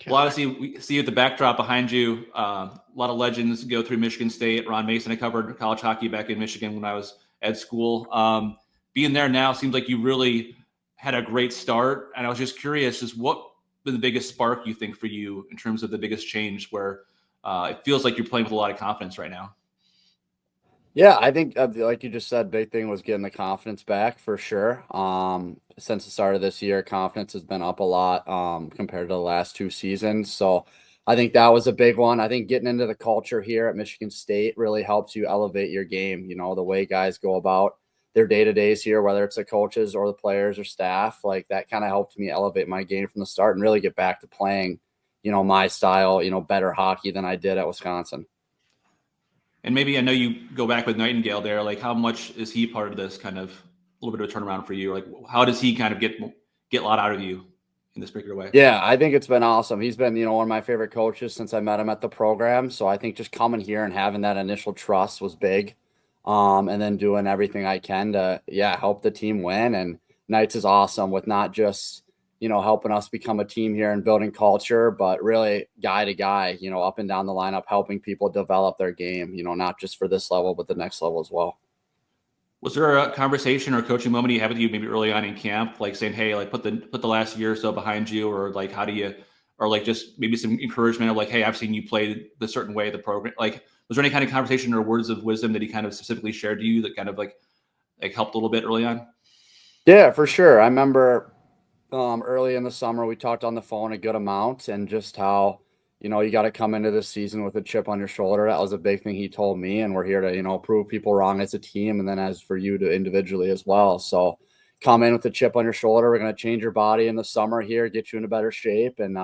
Well, obviously, we see at the backdrop behind you, a lot of legends go through Michigan State. Ron Mason, I covered college hockey back in Michigan when I was at school. Being there now seems like you really had a great start. And I was just curious, is what been the biggest spark you think for you in terms of the biggest change where it feels like you're playing with a lot of confidence right now? Yeah, I think like you just said, big thing was getting the confidence back for sure. Since the start of this year, confidence has been up a lot compared to the last 2 seasons. So I think that was a big one. I think getting into the culture here at Michigan State really helps you elevate your game. You know, the way guys go about their day-to-days here, whether it's the coaches or the players or staff, like that kind of helped me elevate my game from the start and really get back to playing, my style, better hockey than I did at Wisconsin. And maybe I know you go back with Nightingale there. Like, how much is he part of this kind of a little bit of a turnaround for you? Like, how does he kind of get a lot out of you in this particular way? Yeah, I think it's been awesome. He's been, one of my favorite coaches since I met him at the program. So I think just coming here and having that initial trust was big. And then doing everything I can to, help the team win. And Knights is awesome with not just, helping us become a team here and building culture, but really guy to guy, up and down the lineup, helping people develop their game, not just for this level, but the next level as well. Was there a conversation or coaching moment you had with you maybe early on in camp, like saying, "Hey, like put the last year or so behind you," or like how do you, or like just maybe some encouragement of like, "Hey, I've seen you play the certain way of the program." Like, was there any kind of conversation or words of wisdom that he kind of specifically shared to you that kind of like helped a little bit early on? Yeah, for sure. I remember early in the summer, we talked on the phone a good amount and just how, you got to come into this season with a chip on your shoulder. That was a big thing he told me. And we're here to, prove people wrong as a team. And then as for you to individually as well. So come in with a chip on your shoulder. We're going to change your body in the summer here, get you in a better shape and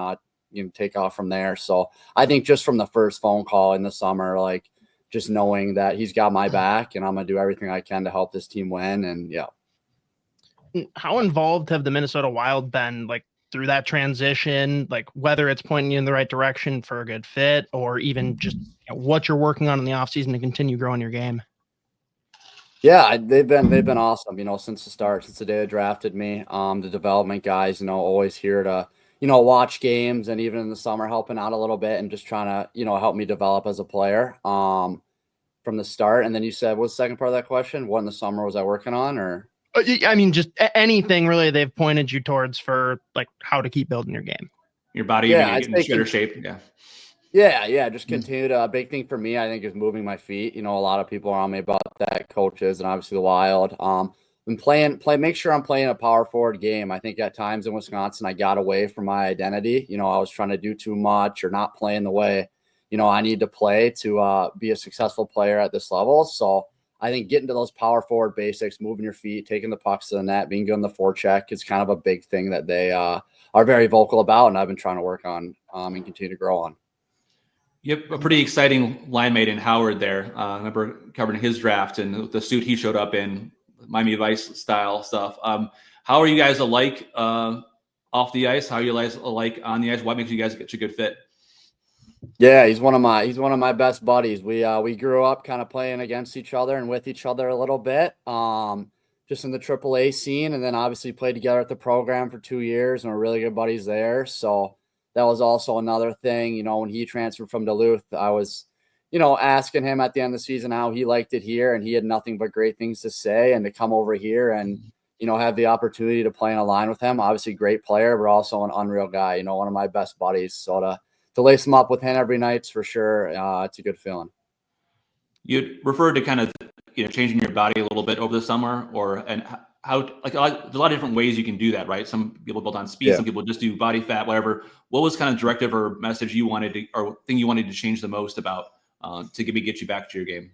take off from there. So I think just from the first phone call in the summer, like just knowing that he's got my back and I'm going to do everything I can to help this team win. And yeah. How involved have the Minnesota Wild been, like, through that transition, like whether it's pointing you in the right direction for a good fit or even just what you're working on in the offseason to continue growing your game? Yeah, they've been awesome, since the start, since the day they drafted me. The development guys, always here to, watch games and even in the summer helping out a little bit and just trying to, help me develop as a player from the start. And then you said, what's the second part of that question? What in the summer was I working on or? I mean, just anything really they've pointed you towards for like how to keep building your game. Your body, get in better shape. Yeah. Just continue to. A big thing for me, I think, is moving my feet. A lot of people are on me about that, coaches and obviously the Wild. And make sure I'm playing a power forward game. I think at times in Wisconsin, I got away from my identity. I was trying to do too much or not playing the way, I need to play to be a successful player at this level. So I think getting to those power forward basics, moving your feet, taking the pucks to the net, being good in the forecheck is kind of a big thing that they are very vocal about, and I've been trying to work on and continue to grow on. You have a pretty exciting line mate in Howard there. I remember covering his draft and the suit he showed up in, Miami Vice style stuff. How are you guys alike off the ice? How are you guys alike on the ice? What makes you guys get a good fit? Yeah, he's one of my best buddies. We grew up kind of playing against each other and with each other a little bit, just in the AAA scene, and then obviously played together at the program for 2 years and we're really good buddies there. So that was also another thing. When he transferred from Duluth, I was, asking him at the end of the season how he liked it here, and he had nothing but great things to say. And to come over here and have the opportunity to play in a line with him, obviously great player, but also an unreal guy. One of my best buddies. So to lace him up with him every night's for sure. It's a good feeling. You referred to kind of, changing your body a little bit over the summer and how, like, there's a lot of different ways you can do that, right? Some people build on speed, Some people just do body fat, whatever. What was kind of directive or message you wanted to, or thing you wanted to change the most about to get you back to your game?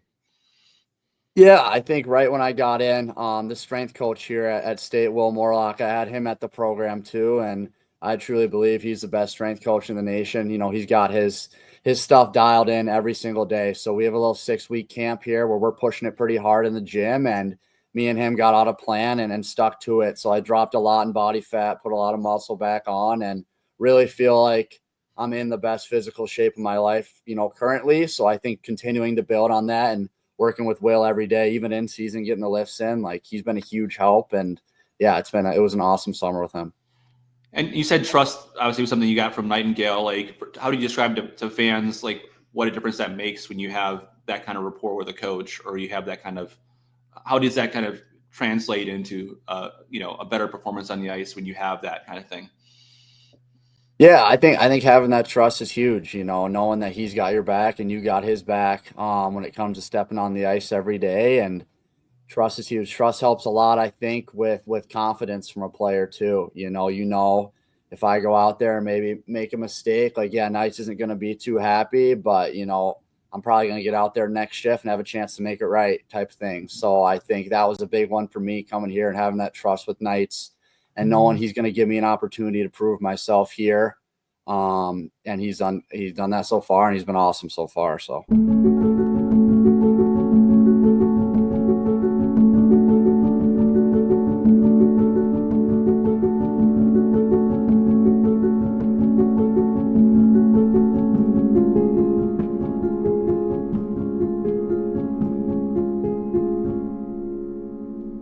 Yeah, I think right when I got in, the strength coach here at State, Will Morlock, I had him at the program too, and I truly believe he's the best strength coach in the nation. He's got his stuff dialed in every single day. So we have a little 6-week camp here where we're pushing it pretty hard in the gym, and me and him got out a plan and stuck to it. So I dropped a lot in body fat, put a lot of muscle back on, and really feel like I'm in the best physical shape of my life, currently. So I think continuing to build on that and working with Will every day, even in season, getting the lifts in, like he's been a huge help. And yeah, it was an awesome summer with him. And you said trust obviously was something you got from Nightingale. Like, how do you describe to fans like what a difference that makes when you have that kind of rapport with a coach, or you have that kind of, how does that kind of translate into a better performance on the ice when you have that kind of thing? Yeah, I think having that trust is huge, knowing that he's got your back and you got his back when it comes to stepping on the ice every day. And trust is huge. Trust helps a lot, I think, with confidence from a player too. If I go out there and maybe make a mistake, like, yeah, Knights isn't going to be too happy, but I'm probably going to get out there next shift and have a chance to make it right type thing. So I think that was a big one for me coming here and having that trust with Knights and knowing he's going to give me an opportunity to prove myself here. And he's done that so far, and he's been awesome so far. So.